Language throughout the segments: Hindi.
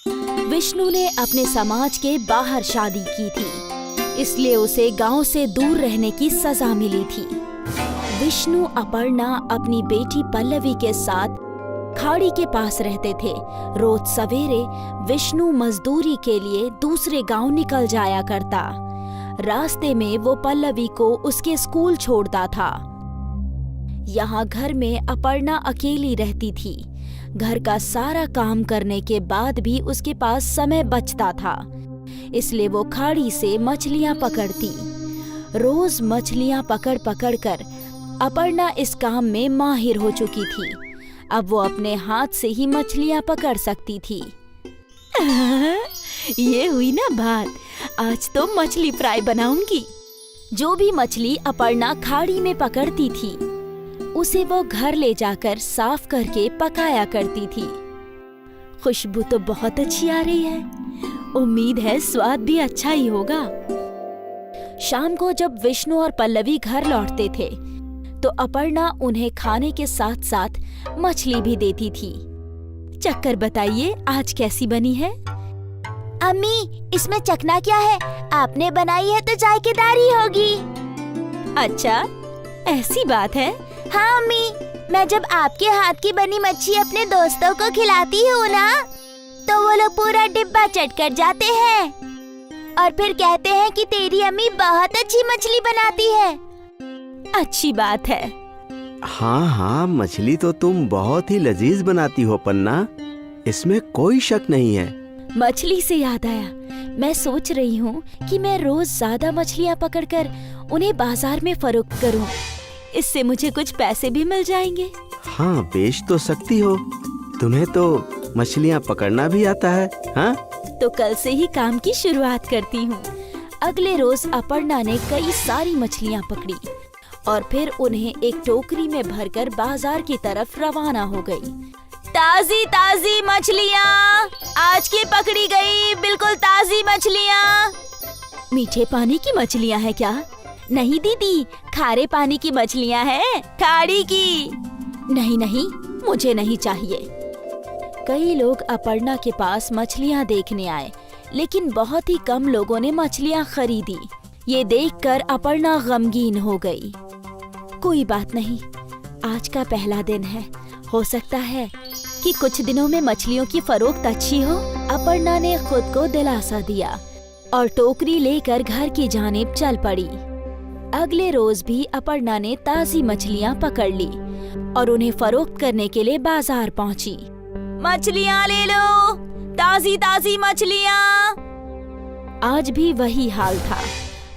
विष्णु ने अपने समाज के बाहर शादी की थी, इसलिए उसे गांव से दूर रहने की सजा मिली थी। विष्णु अपर्णा अपनी बेटी पल्लवी के साथ खाड़ी के पास रहते थे। रोज सवेरे विष्णु मजदूरी के लिए दूसरे गांव निकल जाया करता। रास्ते में वो पल्लवी को उसके स्कूल छोड़ता था। यहाँ घर में अपर्णा अकेली रहती थी। घर का सारा काम करने के बाद भी उसके पास समय बचता था, इसलिए वो खाड़ी से मछलियाँ पकड़ती। रोज मछलियाँ पकड़ पकड़ कर अपर्णा इस काम में माहिर हो चुकी थी। अब वो अपने हाथ से ही मछलियाँ पकड़ सकती थी। ये हुई ना बात, आज तो मछली फ्राई बनाऊंगी। जो भी मछली अपर्णा खाड़ी में पकड़ती थी, उसे वो घर ले जाकर साफ करके पकाया करती थी। खुशबू तो बहुत अच्छी आ रही है, उम्मीद है स्वाद भी अच्छा ही होगा। शाम को जब विष्णु और पल्लवी घर लौटते थे, तो अपर्णा उन्हें खाने के साथ साथ मछली भी देती थी। चक्कर बताइए, आज कैसी बनी है? अम्मी, इसमें चखना क्या है? आपने बनाई है तो जायकेदार ही होगी। अच्छा, ऐसी बात है? हाँ अम्मी, मैं जब आपके हाथ की बनी मच्छी अपने दोस्तों को खिलाती हूँ ना, तो वो लोग पूरा डिब्बा चट कर जाते हैं और फिर कहते हैं कि तेरी अम्मी बहुत अच्छी मछली बनाती है। अच्छी बात है। हाँ हाँ, मछली तो तुम बहुत ही लजीज बनाती हो पन्ना, इसमें कोई शक नहीं है। मछली से याद आया, मैं सोच रही हूँ कि मैं रोज ज्यादा मछलियाँ पकड़कर उन्हें बाजार में फरोख्त करूँ। इससे मुझे कुछ पैसे भी मिल जाएंगे। हाँ, बेच तो सकती हो, तुम्हें तो मछलियाँ पकड़ना भी आता है। हाँ, तो कल से ही काम की शुरुआत करती हूँ। अगले रोज अपर्णा ने कई सारी मछलियाँ पकड़ी और फिर उन्हें एक टोकरी में भरकर बाजार की तरफ रवाना हो गई। ताजी ताजी मछलियाँ, आज की पकड़ी गई बिल्कुल ताजी मछलियाँ। मीठे पानी की मछलियाँ है क्या? नहीं दीदी, खारे पानी की मछलियाँ हैं, खाड़ी की। नहीं नहीं, मुझे नहीं चाहिए। कई लोग अपर्णा के पास मछलियाँ देखने आए, लेकिन बहुत ही कम लोगों ने मछलियाँ खरीदी। ये देखकर अपर्णा गमगीन हो गई। कोई बात नहीं, आज का पहला दिन है, हो सकता है कि कुछ दिनों में मछलियों की फरोख्त अच्छी हो। अपर्णा ने खुद को दिलासा दिया और टोकरी लेकर घर की जानिब चल पड़ी। अगले रोज भी अपर्णा ने ताजी मछलियाँ पकड़ ली और उन्हें फरोख्त करने के लिए बाजार पहुँची। मछलियाँ ले लो, ताजी ताजी मछलियाँ। आज भी वही हाल था,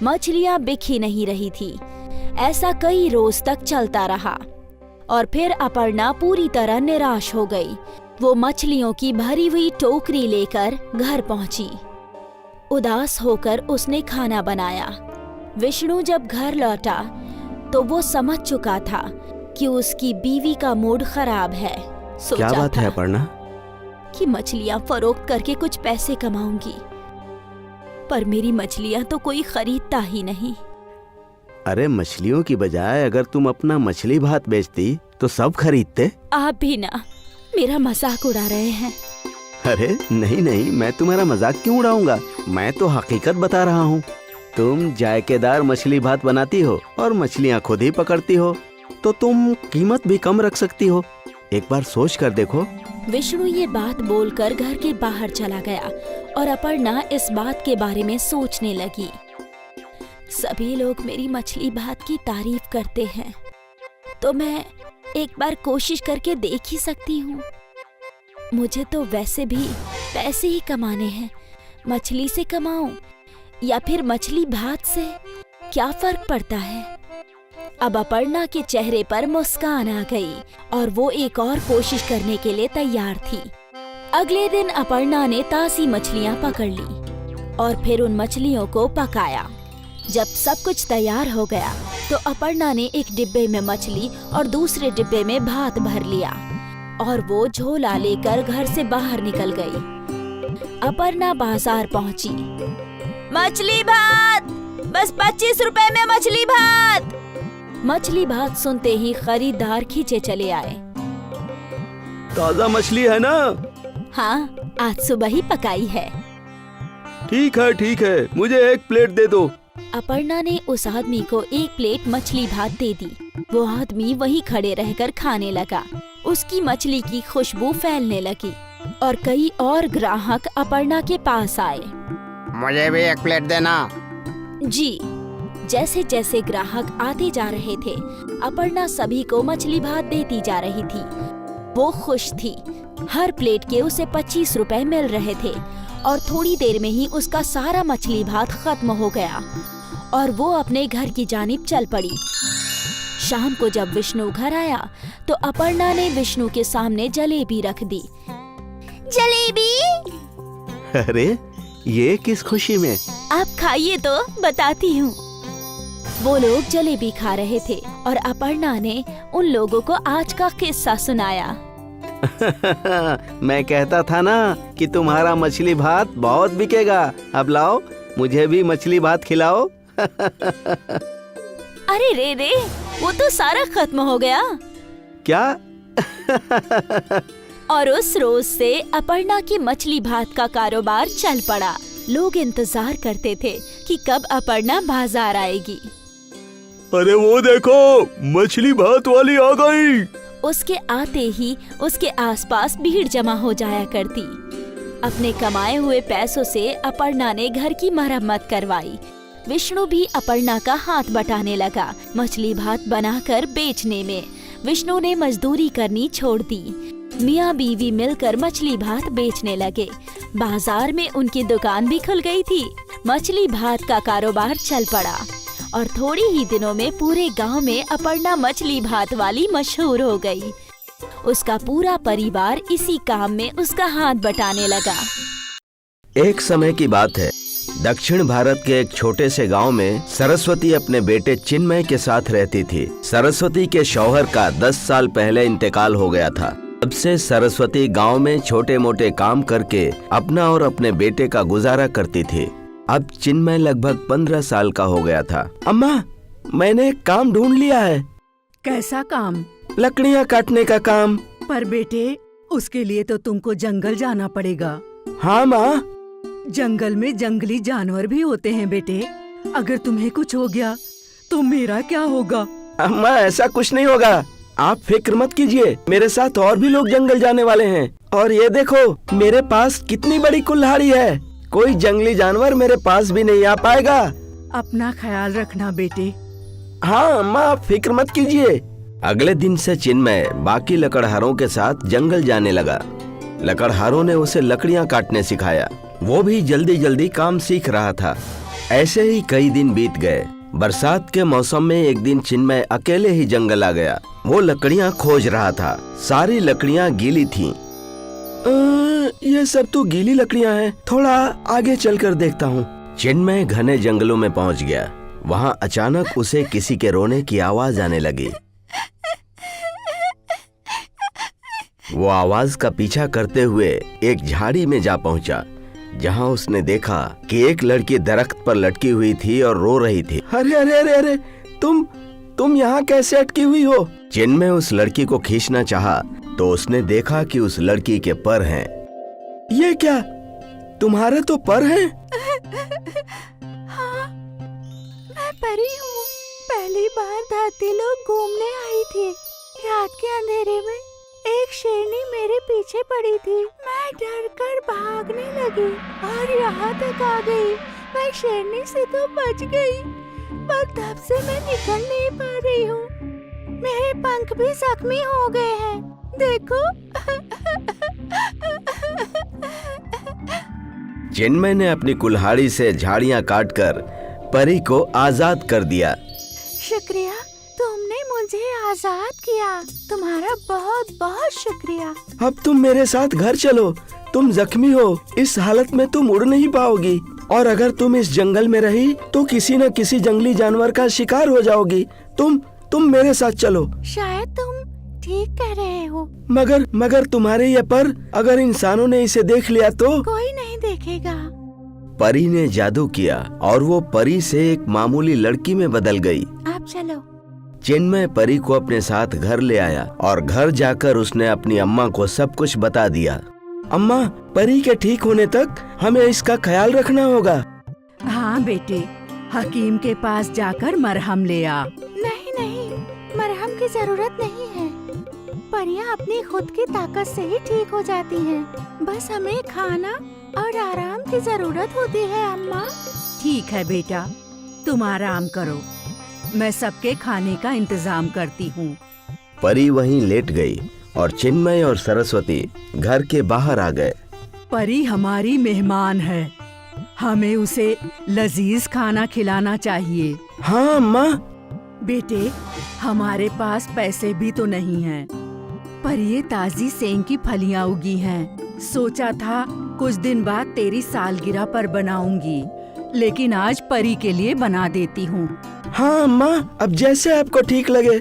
मछलियाँ बिक ही नहीं रही थी। ऐसा कई रोज तक चलता रहा और फिर अपर्णा पूरी तरह निराश हो गई। वो मछलियों की भरी हुई टोकरी लेकर घर पहुंची। उदास होकर उसने खाना बनाया। विष्णु जब घर लौटा तो वो समझ चुका था कि उसकी बीवी का मूड खराब है। क्या बात है अपर्णा? कि मछलियाँ फरोख्त करके कुछ पैसे कमाऊंगी, पर मेरी मछलियाँ तो कोई खरीदता ही नहीं। अरे, मछलियों की बजाय अगर तुम अपना मछली भात बेचती तो सब खरीदते। आप भी ना मेरा मजाक उड़ा रहे हैं। अरे नहीं नहीं, मैं तुम्हारा मजाक क्यों उड़ाऊंगा, मैं तो हकीकत बता रहा हूँ। तुम जायकेदार मछली भात बनाती हो और मछलियाँ खुद ही पकड़ती हो, तो तुम कीमत भी कम रख सकती हो। एक बार सोच कर देखो। विष्णु ये बात बोलकर घर के बाहर चला गया और अपर्णा इस बात के बारे में सोचने लगी। सभी लोग मेरी मछली भात की तारीफ करते हैं, तो मैं एक बार कोशिश करके देख ही सकती हूँ। मुझे तो वैसे भी पैसे ही कमाने हैं, मछली से कमाऊं या फिर मछली भात से, क्या फर्क पड़ता है। अब अपर्णा के चेहरे पर मुस्कान आ गई और वो एक और कोशिश करने के लिए तैयार थी। अगले दिन अपर्णा ने ताजी मछलियाँ पकड़ ली और फिर उन मछलियों को पकाया। जब सब कुछ तैयार हो गया तो अपर्णा ने एक डिब्बे में मछली और दूसरे डिब्बे में भात भर लिया और वो झोला लेकर घर से बाहर निकल गई। अपर्णा बाजार पहुंची। मछली भात, बस 25 रुपए में मछली भात। मछली भात सुनते ही खरीदार खींचे चले आए। ताजा मछली है ना? हाँ, आज सुबह ही पकाई है। ठीक है, मुझे 1 प्लेट दे दो। अपर्णा ने उस आदमी को 1 प्लेट मछली भात दे दी। वो आदमी वहीं खड़े रहकर खाने लगा। उसकी मछली की खुशबू फैलने लगी और कई और ग्राहक अपर्णा के पास आए। मुझे भी 1 प्लेट देना। जी। जैसे जैसे ग्राहक आते जा रहे थे, अपर्णा सभी को मछली भात देती जा रही थी। वो खुश थी। हर प्लेट के उसे 25 रुपए मिल रहे थे और थोड़ी देर में ही उसका सारा मछली भात खत्म हो गया और वो अपने घर की जानिब चल पड़ी। शाम को जब विष्णु घर आया तो अपर्णा ने विष्णु के सामने जलेबी रख दी। जलेबी? अरे ये किस खुशी में? आप खाइए तो बताती हूँ। वो लोग जलेबी खा रहे थे और अपर्णा ने उन लोगों को आज का किस्सा सुनाया। मैं कहता था ना कि तुम्हारा मछली भात बहुत बिकेगा। अब लाओ, मुझे भी मछली भात खिलाओ। अरे रे, वो तो सारा खत्म हो गया। क्या? और उस रोज से अपर्णा की मछली भात का कारोबार चल पड़ा। लोग इंतजार करते थे कि कब अपर्णा बाजार आएगी। अरे वो देखो, मछली भात वाली आ गई। उसके आते ही उसके आसपास भीड़ जमा हो जाया करती। अपने कमाए हुए पैसों से अपर्णा ने घर की मरम्मत करवाई। विष्णु भी अपर्णा का हाथ बटाने लगा मछली भात बनाकर बेचने में। विष्णु ने मजदूरी करनी छोड़ दी। मियाँ बीवी मिलकर मछली भात बेचने लगे। बाजार में उनकी दुकान भी खुल गई थी। मछली भात का कारोबार चल पड़ा और थोड़ी ही दिनों में पूरे गांव में अपर्णा मछली भात वाली मशहूर हो गई। उसका पूरा परिवार इसी काम में उसका हाथ बटाने लगा। एक समय की बात है, दक्षिण भारत के एक छोटे से गांव में सरस्वती अपने बेटे चिन्मय के साथ रहती थी। सरस्वती के शौहर का 10 साल पहले इंतकाल हो गया था। तब से सरस्वती गांव में छोटे मोटे काम करके अपना और अपने बेटे का गुजारा करती थी। अब चिन्मय लगभग 15 साल का हो गया था। अम्मा, मैंने एक काम ढूंढ लिया है। कैसा काम? लकड़ियाँ काटने का काम। पर बेटे, उसके लिए तो तुमको जंगल जाना पड़ेगा। हाँ माँ। जंगल में जंगली जानवर भी होते हैं बेटे। अगर तुम्हें कुछ हो गया तो मेरा क्या होगा? अम्मा, ऐसा कुछ नहीं होगा, आप फिक्र मत कीजिए। मेरे साथ और भी लोग जंगल जाने वाले हैं। और ये देखो, मेरे पास कितनी बड़ी कुल्हाड़ी है। कोई जंगली जानवर मेरे पास भी नहीं आ पाएगा। अपना ख्याल रखना बेटे। हाँ अम्मा, आप फिक्र मत कीजिए। अगले दिन से चिन्मय बाकी लकड़हारों के साथ जंगल जाने लगा। लकड़हारों ने उसे लकड़ियाँ काटने सिखाया। वो भी जल्दी जल्दी काम सीख रहा था। ऐसे ही कई दिन बीत गए। बरसात के मौसम में एक दिन चिन्मय अकेले ही जंगल आ गया। वो लकड़ियाँ खोज रहा था। सारी लकड़ियाँ गीली थीं। ये सब तो गीली लकड़ियाँ हैं। थोड़ा आगे चलकर देखता हूँ। चिन्मय घने जंगलों में पहुँच गया। वहाँ अचानक उसे किसी के रोने की आवाज आने लगी। वो आवाज का पीछा करते हुए एक झाड़ी में जा पहुँचा, जहाँ उसने देखा कि एक लड़की दरख्त पर लटकी हुई थी और रो रही थी। अरे अरे अरे अरे, तुम यहाँ कैसे अटकी हुई हो? चिन्मय उस लड़की को खींचना चाहा तो उसने देखा कि उस लड़की के पर हैं। ये क्या, तुम्हारे तो पर हैं? हाँ, मैं परी हूँ। पहली बार धरती लोग घूमने आई थी। रात के अंधेरे में एक शेरनी मेरे पीछे पड़ी थी। मैं डर कर भागने लगी और यहाँ तक आ गई। मैं शेरनी से तो बच गई, पर तब से मैं निकल नहीं पा रही हूँ। मेरे पंख भी जख्मी हो गए हैं, देखो। चिन्मय ने अपनी कुल्हाड़ी से झाड़ियाँ काटकर परी को आजाद कर दिया। शुक्रिया, तुमने मुझे आजाद किया। तुम्हारा बहुत बहुत शुक्रिया। अब तुम मेरे साथ घर चलो। तुम जख्मी हो, इस हालत में तुम उड़ नहीं पाओगी, और अगर तुम इस जंगल में रही तो किसी न किसी जंगली जानवर का शिकार हो जाओगी। तुम मेरे साथ चलो। शायद तुम ठीक कह रहे हो। मगर तुम्हारे ये पर अगर इंसानों ने इसे देख लिया तो? कोई नहीं देखेगा। परी ने जादू किया और वो परी से एक मामूली लड़की में बदल गई। आप चलो। चिन्मय परी को अपने साथ घर ले आया और घर जाकर उसने अपनी अम्मा को सब कुछ बता दिया। अम्मा, परी के ठीक होने तक हमें इसका ख्याल रखना होगा। हाँ बेटे, हकीम के पास जाकर मरहम ले आ। नहीं नहीं, मरहम की जरूरत नहीं है। परियां अपनी खुद की ताकत से ही ठीक हो जाती हैं। बस हमें खाना और आराम की जरूरत होती है अम्मा। ठीक है बेटा, तुम आराम करो, मैं सबके खाने का इंतजाम करती हूँ। परी वहीं लेट गई और चिन्मय और सरस्वती घर के बाहर आ गए। परी हमारी मेहमान है, हमें उसे लजीज खाना खिलाना चाहिए। हाँ अम्मा। बेटे, हमारे पास पैसे भी तो नहीं हैं, पर ये ताजी सेंग की फलियां उगी हैं। सोचा था कुछ दिन बाद तेरी सालगिरह पर बनाऊंगी, लेकिन आज परी के लिए बना देती हूँ। हाँ अम्मा, अब जैसे आपको ठीक लगे।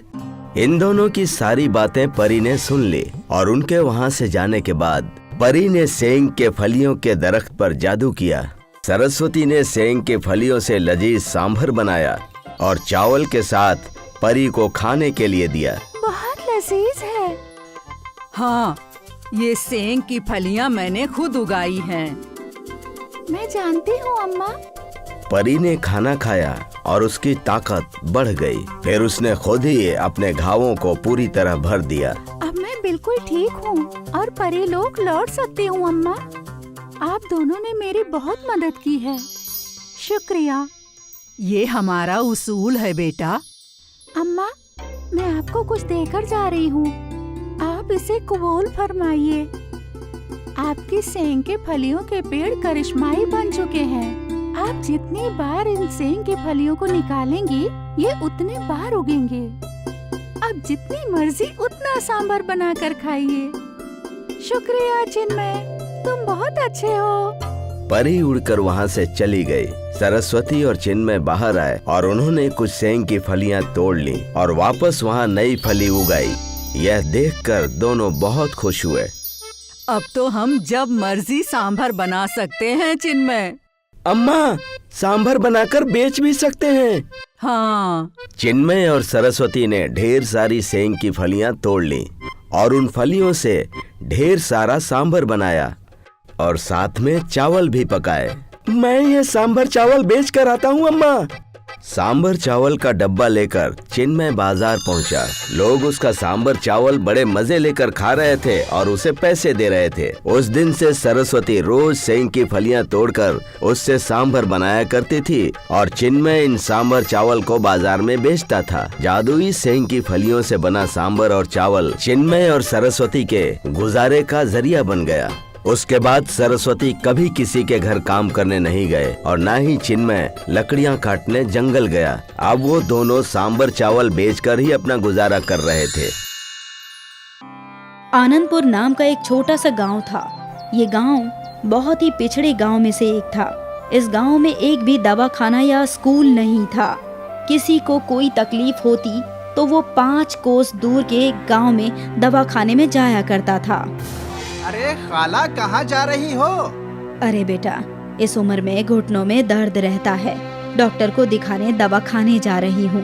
इन दोनों की सारी बातें परी ने सुन ली और उनके वहाँ से जाने के बाद परी ने सेंग के फलियों के दरख्त पर जादू किया। सरस्वती ने सेंग के फलियों से लजीज सांभर बनाया और चावल के साथ परी को खाने के लिए दिया। बहुत लजीज है। हाँ, ये सेंग की फलियां मैंने खुद उगाई हैं। मैं जानती हूँ अम्मा। परी ने खाना खाया और उसकी ताकत बढ़ गई। फिर उसने खुद ही अपने घावों को पूरी तरह भर दिया। अब मैं बिल्कुल ठीक हूँ और परी लोग लौट सकती हूँ अम्मा। आप दोनों ने मेरी बहुत मदद की है, शुक्रिया। ये हमारा उसूल है बेटा। अम्मा, मैं आपको कुछ देकर जा रही हूँ, आप इसे कबूल फरमाइए। आपकी सेंग के फलियों के पेड़ करिश्माई बन चुके हैं। आप जितनी बार इन सेंग की फलियों को निकालेंगी, ये उतने बार उगेंगे। अब जितनी मर्जी उतना सांभर बनाकर खाइए। शुक्रिया चिन्मय, तुम बहुत अच्छे हो। परी उड़कर वहाँ से चली गई। सरस्वती और चिन्मय बाहर आए और उन्होंने कुछ सेंग की फलियां तोड़ ली और वापस वहाँ नई फली उगाई। यह देखकर दोनों बहुत खुश हुए। अब तो हम जब मर्जी सांभर बना सकते हैं चिन्मय। अम्मा, सांभर बनाकर बेच भी सकते हैं। हाँ। चिन्मय और सरस्वती ने ढेर सारी सेंग की फलियां तोड़ ली और उन फलियों से ढेर सारा सांभर बनाया और साथ में चावल भी पकाए। मैं ये सांभर चावल बेच कर आता हूँ अम्मा। सांभर चावल का डब्बा लेकर चिन्मय बाजार पहुंचा। लोग उसका सांभर चावल बड़े मजे लेकर खा रहे थे और उसे पैसे दे रहे थे। उस दिन से सरस्वती रोज सेंग की फलियां तोड़कर उससे सांभर बनाया करती थी और चिन्मय इन सांभर चावल को बाजार में बेचता था। जादुई सेंग की फलियों से बना सांभर और चावल चिन्मय और सरस्वती के गुजारे का जरिया बन गया। उसके बाद सरस्वती कभी किसी के घर काम करने नहीं गए और न ही चिन्मय लकड़ियां काटने जंगल गया। अब वो दोनों सांभर चावल बेचकर ही अपना गुजारा कर रहे थे। आनंदपुर नाम का एक छोटा सा गांव था। ये गांव बहुत ही पिछड़े गांव में से एक था। इस गांव में एक भी दवाखाना या स्कूल नहीं था। किसी को कोई तकलीफ होती तो वो 5 कोस दूर के गांव में दवाखाने में जाया करता था। अरे खाला, कहाँ जा रही हो? अरे बेटा, इस उम्र में घुटनों में दर्द रहता है, डॉक्टर को दिखाने दवाखाने जा रही हूँ।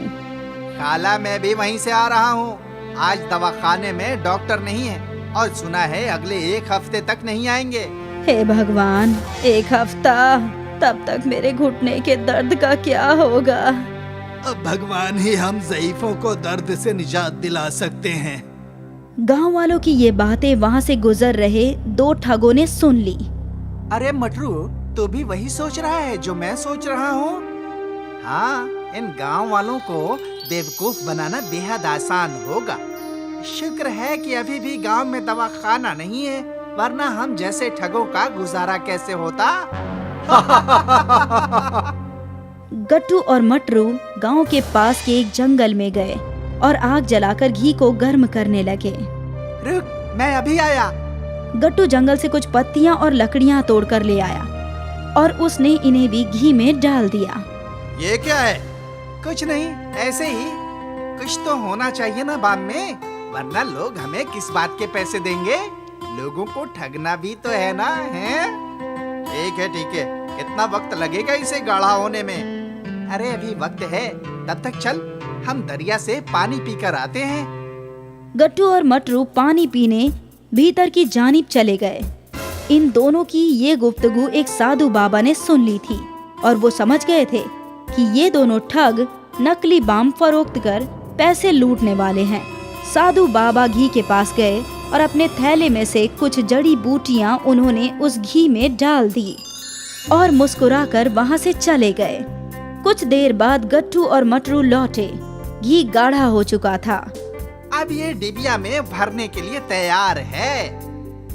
खाला, मैं भी वहीं से आ रहा हूँ। आज दवाखाने में डॉक्टर नहीं है और सुना है अगले 1 हफ्ते तक नहीं आएंगे। हे भगवान, 1 हफ्ता, तब तक मेरे घुटने के दर्द का क्या होगा? अब भगवान ही हम ज़ईफों को दर्द से निजात दिला सकते हैं। गांव वालों की ये बातें वहाँ से गुजर रहे 2 ठगों ने सुन ली। अरे मटरू, तू भी वही सोच रहा है जो मैं सोच रहा हूँ? हाँ, इन गांव वालों को बेवकूफ बनाना बेहद आसान होगा। शुक्र है कि अभी भी गांव में दवाखाना नहीं है, वरना हम जैसे ठगों का गुजारा कैसे होता। गट्टू और मटरू गांव के पास के एक जंगल में गए और आग जलाकर घी को गर्म करने लगे। रुक, मैं अभी आया। गट्टू जंगल से कुछ पत्तियां और लकड़ियां तोड़कर ले आया और उसने इन्हें भी घी में डाल दिया। ये क्या है? कुछ नहीं, ऐसे ही। कुछ तो होना चाहिए ना बाम में, वरना लोग हमें किस बात के पैसे देंगे? लोगों को ठगना भी तो है ना, हैं? ठीक है ठीक है, कितना वक्त लगेगा इसे गाढ़ा होने में? अरे अभी वक्त है, तब तक चल हम दरिया से पानी पीकर आते हैं। गट्टू और मटरू पानी पीने भीतर की जानिब चले गए। इन दोनों की ये गुफ्तगू एक साधु बाबा ने सुन ली थी और वो समझ गए थे कि ये दोनों ठग नकली बाम फरोख्त कर पैसे लूटने वाले हैं। साधु बाबा घी के पास गए और अपने थैले में से कुछ जड़ी बूटियां उन्होंने उस घी में डाल दी और मुस्कुराकर वहां से चले गए। कुछ देर बाद गट्टू और मटरू लौटे। घी गाढ़ा हो चुका था। अब ये डिबिया में भरने के लिए तैयार है।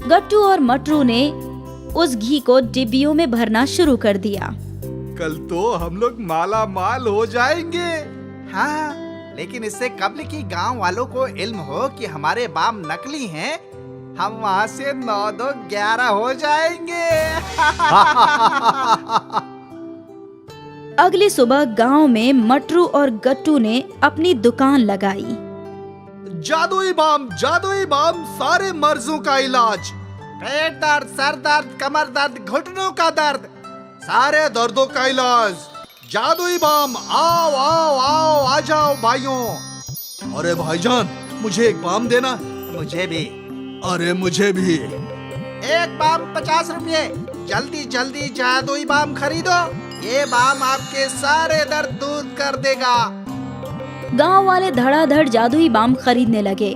गट्टू और मटरू ने उस घी को डिब्बियों में भरना शुरू कर दिया। कल तो हम लोग माला माल हो जाएंगे। हाँ, लेकिन इससे कब्ल की गांव वालों को इल्म हो कि हमारे बाम नकली हैं, हम वहाँ से 9-2-11 हो जाएंगे। अगली सुबह गांव में मटरू और गट्टू ने अपनी दुकान लगाई। जादुई बाम सारे मर्जों का इलाज। पेट दर्द, सर दर्द, कमर दर्द, घुटनों का दर्द, सारे दर्दों का इलाज। जादुई बाम, आओ आओ आओ, आ जाओ भाइयों। अरे भाईजान, मुझे एक बाम देना। मुझे भी। अरे मुझे भी। एक बाम 50 रुपये। जल्दी जल्दी जादुई बाम खरीदो। ये बाम आपके सारे दर्द दूर कर देगा। गांव वाले धड़ाधड़ जादुई बाम खरीदने लगे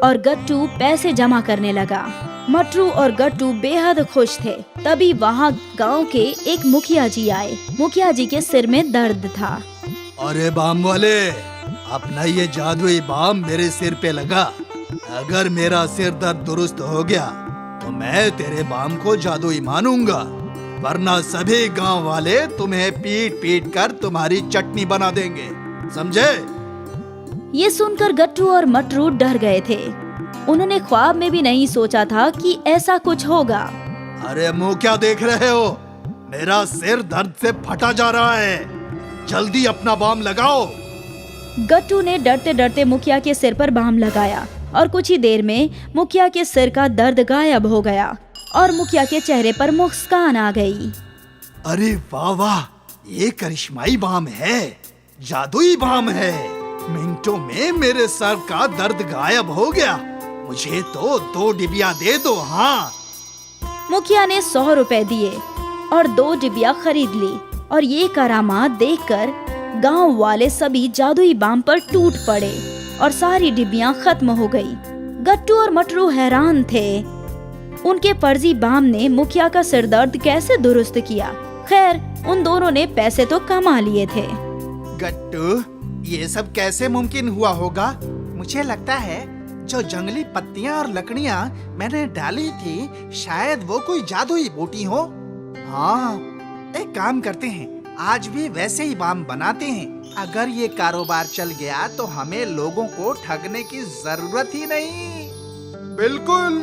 और गट्टू पैसे जमा करने लगा। मटरू और गट्टू बेहद खुश थे। तभी वहाँ गांव के एक मुखिया जी आए। मुखिया जी के सिर में दर्द था। अरे बाम वाले, अपना ये जादुई बाम मेरे सिर पे लगा। अगर मेरा सिर दर्द दुरुस्त हो गया तो मैं तेरे बाम को जादुई मानूंगा, वरना सभी गांव वाले तुम्हें पीट पीट कर तुम्हारी चटनी बना देंगे, समझे? ये सुनकर गट्टू और मटरू डर गए थे। उन्होंने ख्वाब में भी नहीं सोचा था कि ऐसा कुछ होगा। अरे मुंह क्या देख रहे हो? मेरा सिर दर्द से फटा जा रहा है। जल्दी अपना बाम लगाओ। गट्टू ने डरते डरते मुखिया के सिर पर बाम लगाया और कुछ ही देर में मुखिया के सिर का दर्द गायब हो गया और मुखिया के चेहरे पर मुस्कान आ गई। अरे वाह वाह, ये करिश्माई बाम है, जादुई बाम है। मिनटों में मेरे सर का दर्द गायब हो गया। मुझे तो 2 डिबिया दे दो। हाँ। मुखिया ने 100 रुपए दिए और 2 डिबिया खरीद ली और ये करामात देखकर गांव वाले सभी जादुई बाम पर टूट पड़े और सारी डिबियां खत्म हो गई। गट्टू और मटरू हैरान थे। उनके फर्जी बाम ने मुखिया का सिरदर्द कैसे दुरुस्त किया। खैर, उन दोनों ने पैसे तो कमा लिए थे। गट्टू, ये सब कैसे मुमकिन हुआ होगा? मुझे लगता है जो जंगली पत्तियां और लकड़ियां मैंने डाली थी, शायद वो कोई जादुई बूटी हो। हाँ, एक काम करते हैं, आज भी वैसे ही बाम बनाते हैं। अगर ये कारोबार चल गया तो हमें लोगों को ठगने की जरूरत ही नहीं। बिल्कुल।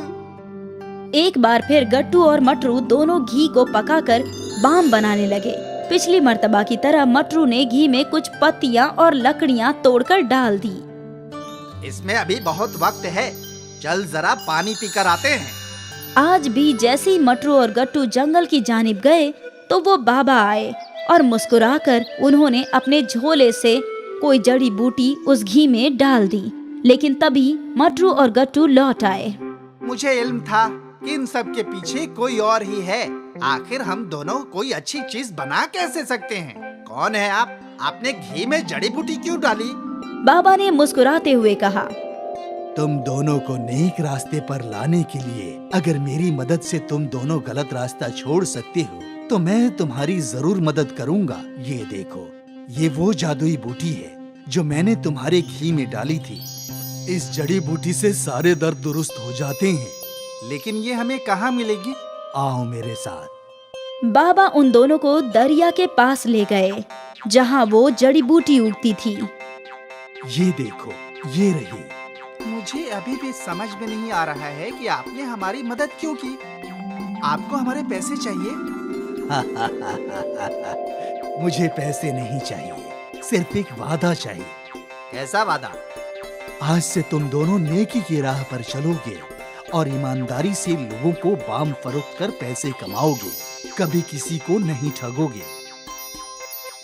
एक बार फिर गट्टू और मटरू दोनों घी को पकाकर बाम बनाने लगे। पिछली मर्तबा की तरह मटरू ने घी में कुछ पत्तियां और लकड़ियां तोड़कर डाल दी। इसमें अभी बहुत वक्त है, चल जरा पानी पीकर आते हैं। आज भी जैसे ही मटरू और गट्टू जंगल की जानिब गए तो वो बाबा आए और मुस्कुराकर उन्होंने अपने झोले से कोई जड़ी बूटी उस घी में डाल दी। लेकिन तभी मटरू और गट्टू लौट आए। मुझे इल्म था कि इन सब के पीछे कोई और ही है। आखिर हम दोनों कोई अच्छी चीज बना कैसे सकते हैं? कौन है आप? आपने घी में जड़ी बूटी क्यों डाली? बाबा ने मुस्कुराते हुए कहा, तुम दोनों को नेक रास्ते पर लाने के लिए अगर मेरी मदद से तुम दोनों गलत रास्ता छोड़ सकते हो तो मैं तुम्हारी जरूर मदद करूंगा। ये देखो, ये वो जादुई बूटी है जो मैंने तुम्हारे घी में डाली थी। इस जड़ी बूटी से सारे दर्द दुरुस्त हो जाते हैं। लेकिन ये हमें कहाँ मिलेगी? आओ मेरे साथ। बाबा उन दोनों को दरिया के पास ले गए जहाँ वो जड़ी बूटी उगती थी। ये देखो, ये रही। मुझे अभी भी समझ में नहीं आ रहा है कि आपने हमारी मदद क्यों की। आपको हमारे पैसे चाहिए? मुझे पैसे नहीं चाहिए, सिर्फ एक वादा चाहिए। कैसा वादा? आज से तुम दोनों नेकी की राह पर चलोगे और ईमानदारी से लोगों को बाम फरोख्त कर पैसे कमाओगे, कभी किसी को नहीं ठगोगे।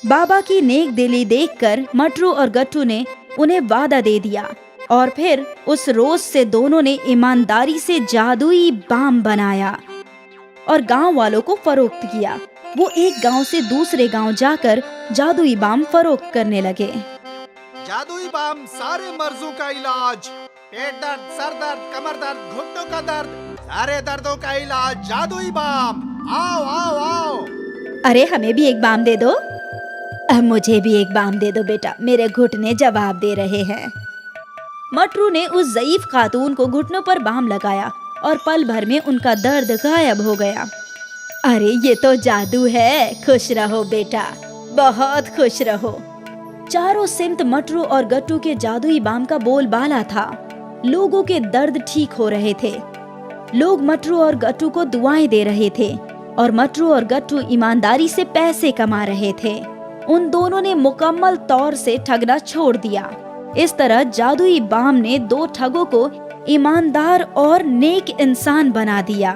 बाबा की नेक दिली देखकर मटरू और गट्टू ने उन्हें वादा दे दिया और फिर उस रोज से दोनों ने ईमानदारी से जादुई बाम बनाया। और गांव वालों को फरोख्त किया। वो एक गांव से दूसरे गांव जाकर जादुई बाम फरोख्त करने लगे। जादुई बाम सारे मर्जों का इलाज, पेट दर्द, सर दर्द, कमर दर्द, घुटनों का दर्द, सारे दर्दों का इलाज जादुई बाम। आओ आओ आओ। अरे हमें भी एक बाम दे दो। मुझे भी एक बाम दे दो बेटा, मेरे घुटने जवाब दे रहे हैं। मटरू ने उस ज़ईफ खातून को घुटनों पर बाम लगाया और पल भर में उनका दर्द गायब हो गया। अरे ये तो जादू है, खुश रहो बेटा, बहुत खुश रहो। चारों सिमत मटरू और गट्टू के जादुई बाम का बोलबाला था। लोगों के दर्द ठीक हो रहे थे। लोग मटरू और गट्टू को दुआएं दे रहे थे और मटरू और गट्टू ईमानदारी से पैसे कमा रहे थे। उन दोनों ने मुकम्मल तौर से ठगना छोड़ दिया। इस तरह जादुई बाम ने दो ठगों को ईमानदार और नेक इंसान बना दिया।